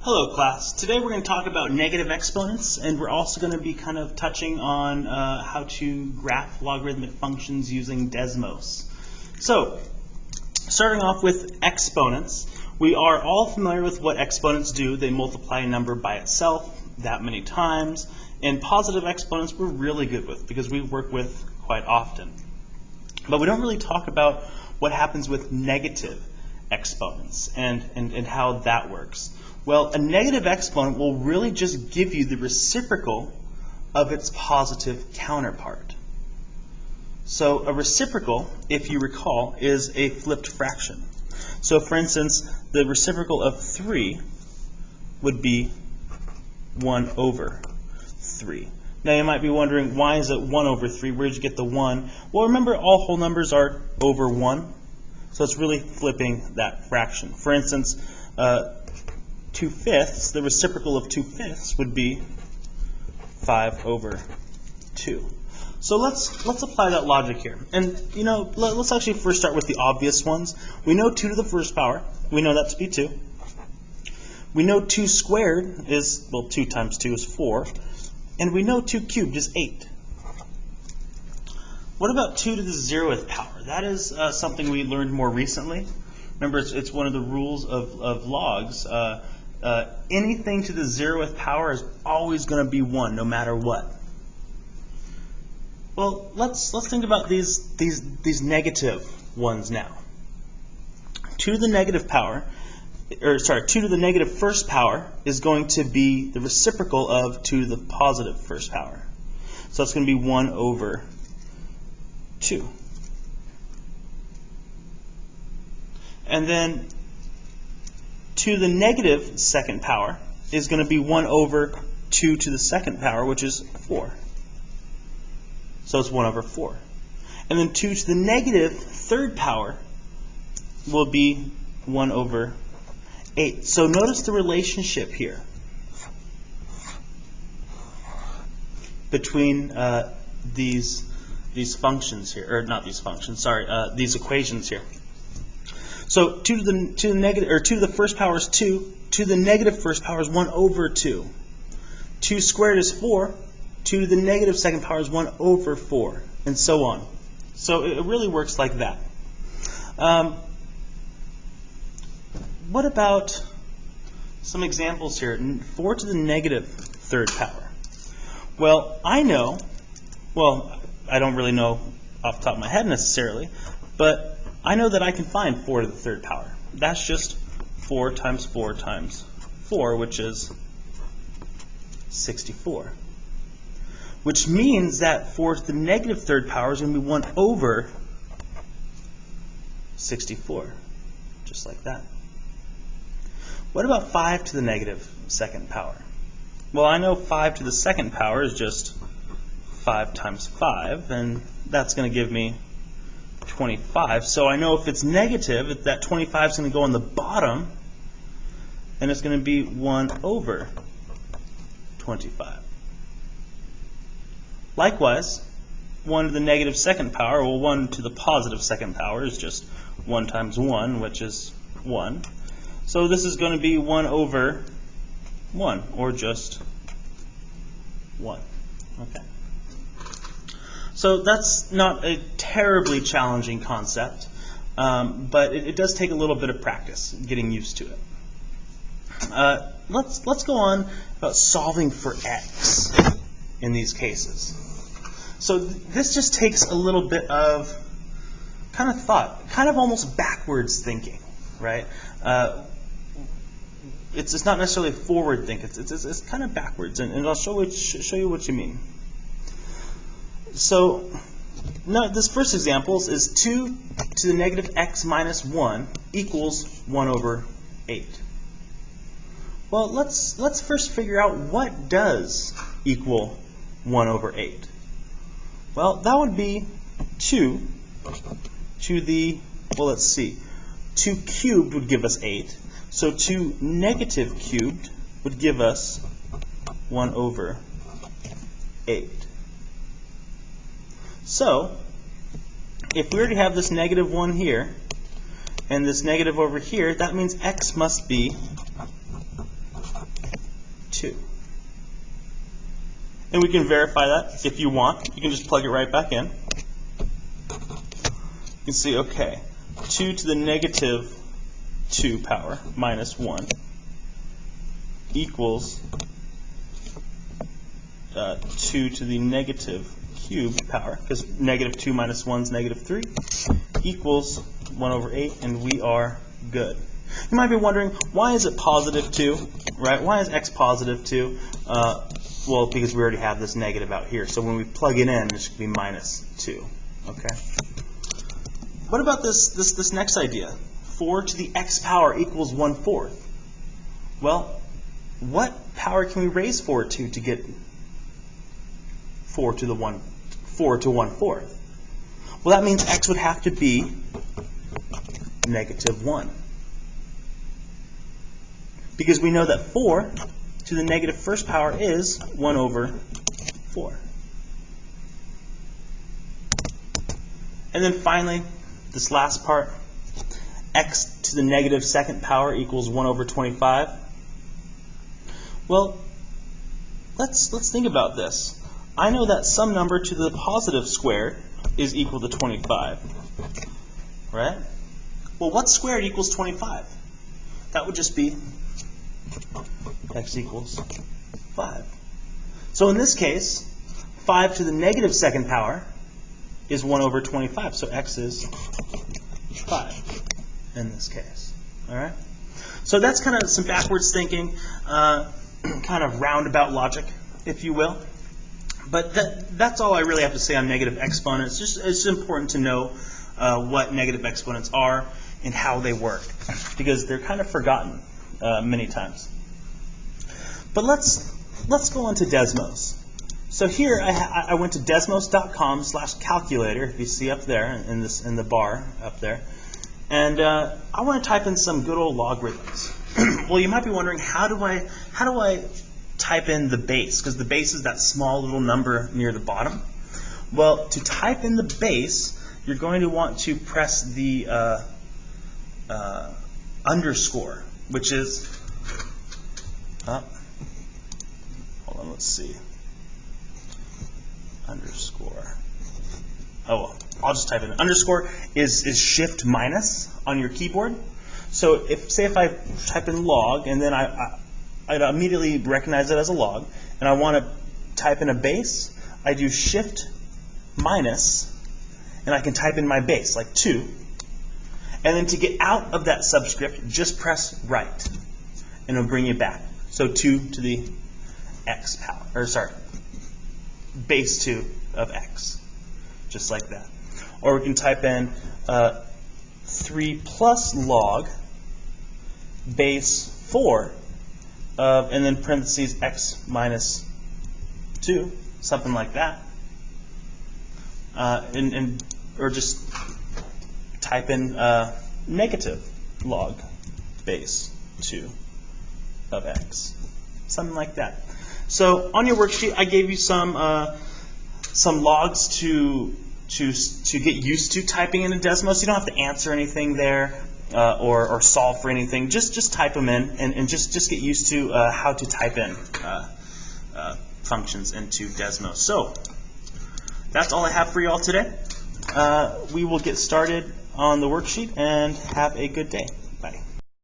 Hello class. Today we're going to talk about negative exponents, and we're also going to be kind of touching on how to graph logarithmic functions using Desmos. So, starting off with exponents, we are all familiar with what exponents do. They multiply a number by itself that many times, and positive exponents we're really good with because we work with quite often. But we don't really talk about what happens with negative exponents and how that works. Well, a negative exponent will really just give you the reciprocal of its positive counterpart. So a reciprocal, if you recall, is a flipped fraction. So for instance, the reciprocal of 3 would be 1 over 3. Now you might be wondering, why is it 1 over 3? Where did you get the 1? Well, remember, all whole numbers are over 1. So it's really flipping that fraction. For instance, 2/5, the reciprocal of 2/5 would be 5 over 2. So let's apply that logic here. And let's actually first start with the obvious ones. We know 2 to the first power. We know that to be 2. We know 2 squared is, well, 2 times 2 is 4. And we know 2 cubed is 8. What about 2 to the 0th power? That is something we learned more recently. Remember, it's one of the rules of logs. Anything to the 0th power is always going to be 1, no matter what. Well, let's think about these negative ones now. 2 to the negative power, 2 to the negative first power is going to be the reciprocal of 2 to the positive first power. So it's going to be 1 over 2. And then 2 to the negative second power is going to be 1 over 2 to the second power, which is 4. So it's 1 over 4. And then 2 to the negative third power will be 1 over 8. So notice the relationship here between these functions here, or not these functions, sorry, these equations here. So 2 to the first power is 2. 2 to the negative first power is 1 over 2. 2 squared is 4. 2 to the negative second power is 1 over 4, and so on. So it really works like that. What about some examples here? 4 to the negative third power. Well, I don't really know off the top of my head necessarily, but I know that I can find 4 to the third power. That's just 4 times 4 times 4, which is 64. Which means that 4 to the negative third power is going to be 1 over 64, just like that. What about 5 to the negative second power? Well, I know 5 to the second power is just 5 times 5, and that's going to give me 25. So I know if it's negative, that 25 is going to go on the bottom, and it's going to be 1 over 25. Likewise, 1 to the negative second power, well, 1 to the positive second power is just 1 times 1, which is 1. So this is going to be 1 over 1, or just 1. Okay. So that's not a terribly challenging concept, but it does take a little bit of practice getting used to it. Let's go on about solving for x in these cases. So this just takes a little bit of kind of thought, kind of almost backwards thinking, right? It's not necessarily forward thinking. It's kind of backwards, and I'll show you what you mean. So now this first example is 2 to the negative x minus 1 equals 1 over 8. Well, let's first figure out what does equal 1 over 8. Well, that would be 2 to the, well, let's see, 2 cubed would give us 8. So 2 negative cubed would give us 1 over 8. So if we already have this negative 1 here and this negative over here, that means x must be 2. And we can verify that if you want. You can just plug it right back in. You can see, okay, 2 to the negative 2 power minus 1 equals 2 to the negative cubed power, because negative 2 minus 1 is negative 3, equals 1 over 8, and we are good. You might be wondering, why is it positive 2, right? Why is x positive 2? Well, because we already have this negative out here. So when we plug it in, it should be minus 2. Okay. What about this next idea? 4 to the x power equals 1/4. Well, what power can we raise 4 to get 4 to 1/4? Well, that means x would have to be negative 1. Because we know that 4 to the negative first power is 1 over 4. And then finally, this last part, x to the negative second power equals 1 over 25. Well, let's think about this. I know that some number to the positive squared is equal to 25, right? Well, what squared equals 25? That would just be x equals 5. So in this case, 5 to the negative second power is 1 over 25. So x is 5 in this case. All right? So that's kind of some backwards thinking, kind of roundabout logic, if you will. But that's all I really have to say on negative exponents. It's important to know what negative exponents are and how they work, because they're kind of forgotten many times. But let's go on to Desmos. So here I went to desmos.com/calculator, if you see up there in the bar up there, and I want to type in some good old logarithms. Well, you might be wondering, how do I type in the base? Because the base is that small little number near the bottom. Well, to type in the base, you're going to want to press the underscore, which is hold on, let's see. Underscore. Oh, well, I'll just type in underscore is shift minus on your keyboard. So if I type in log, and then I'd immediately recognize it as a log, and I want to type in a base, I do shift minus, and I can type in my base, like 2. And then to get out of that subscript, just press right, and it'll bring you back. So 2 to the x power, or sorry, base 2 of x, just like that. Or we can type in 3 plus log base 4 of, and then parentheses x minus 2, something like that. Or just type in negative log base 2 of x, something like that. So on your worksheet, I gave you some logs to get used to typing in a Desmos. You don't have to answer anything there or solve for anything. Just type them in and just get used to how to type in functions into Desmos. So that's all I have for you all today. We will get started on the worksheet, and have a good day.